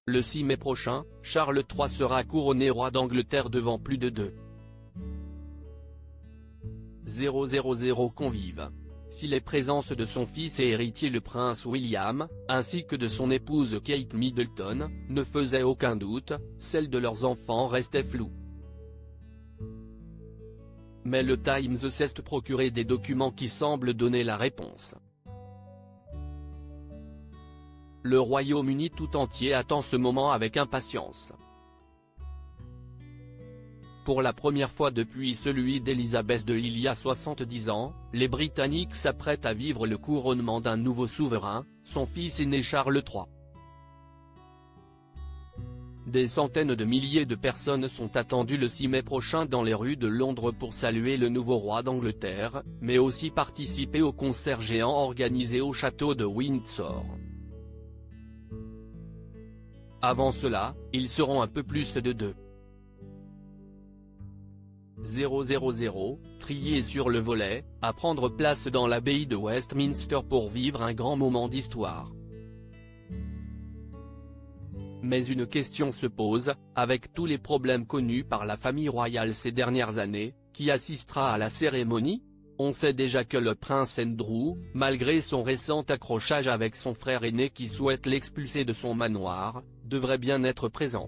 Le 6 mai prochain, Charles III sera couronné roi d'Angleterre devant plus de 2,000 convives. Si les présences de son fils et héritier le prince William, ainsi que de son épouse Kate Middleton, ne faisaient aucun doute, celle de leurs enfants restait floue. Mais le Times s'est procuré des documents qui semblent donner la réponse. Le Royaume-Uni tout entier attend ce moment avec impatience. Pour la première fois depuis celui d'Élisabeth II il y a 70 ans, les Britanniques s'apprêtent à vivre le couronnement d'un nouveau souverain, son fils aîné Charles III. Des centaines de milliers de personnes sont attendues le 6 mai prochain dans les rues de Londres pour saluer le nouveau roi d'Angleterre, mais aussi participer au concert géant organisé au château de Windsor. Avant cela, ils seront un peu plus de 2,000, triés sur le volet, à prendre place dans l'abbaye de Westminster pour vivre un grand moment d'histoire. Mais une question se pose, avec tous les problèmes connus par la famille royale ces dernières années, qui assistera à la cérémonie? On sait déjà que le prince Andrew, malgré son récent accrochage avec son frère aîné qui souhaite l'expulser de son manoir, devrait bien être présent.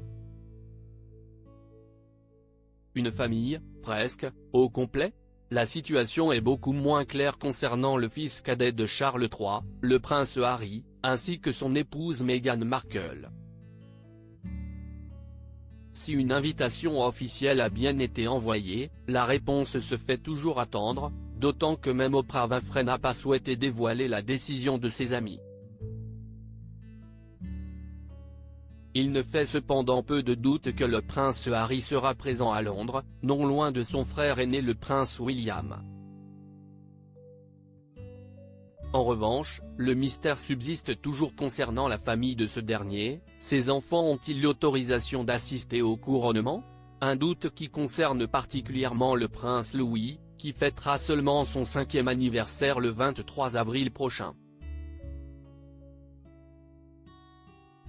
Une famille, presque, au complet? La situation est beaucoup moins claire concernant le fils cadet de Charles III, le prince Harry, ainsi que son épouse Meghan Markle. Si une invitation officielle a bien été envoyée, la réponse se fait toujours attendre, d'autant que même Oprah Winfrey n'a pas souhaité dévoiler la décision de ses amis. Il ne fait cependant peu de doute que le prince Harry sera présent à Londres, non loin de son frère aîné le prince William. En revanche, le mystère subsiste toujours concernant la famille de ce dernier, ses enfants ont-ils l'autorisation d'assister au couronnement? Un doute qui concerne particulièrement le prince Louis, qui fêtera seulement son 5e anniversaire le 23 avril prochain.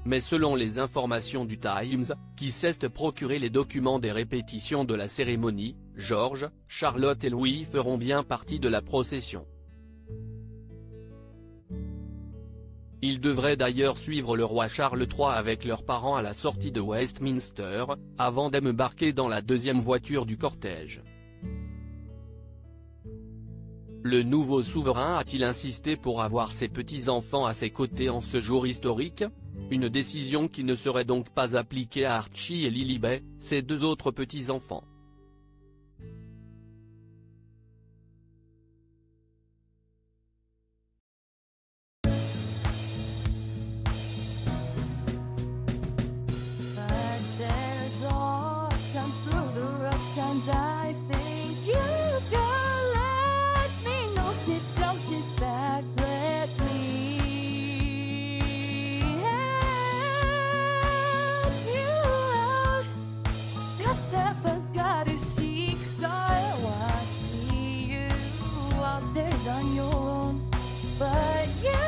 Mais selon les informations du Times, qui s'est procuré les documents des répétitions de la cérémonie, George, Charlotte et Louis feront bien partie de la procession. Ils devraient d'ailleurs suivre le roi Charles III avec leurs parents à la sortie de Westminster, avant d'embarquer dans la deuxième voiture du cortège. Le nouveau souverain a-t-il insisté pour avoir ses petits-enfants à ses côtés en ce jour historique? Une décision qui ne serait donc pas appliquée à Archie et Lilibet, ses deux autres petits-enfants. I think you can let me know. Sit down, sit back, let me help you out. The step I gotta seek, so I see you out there's on your own, but yeah.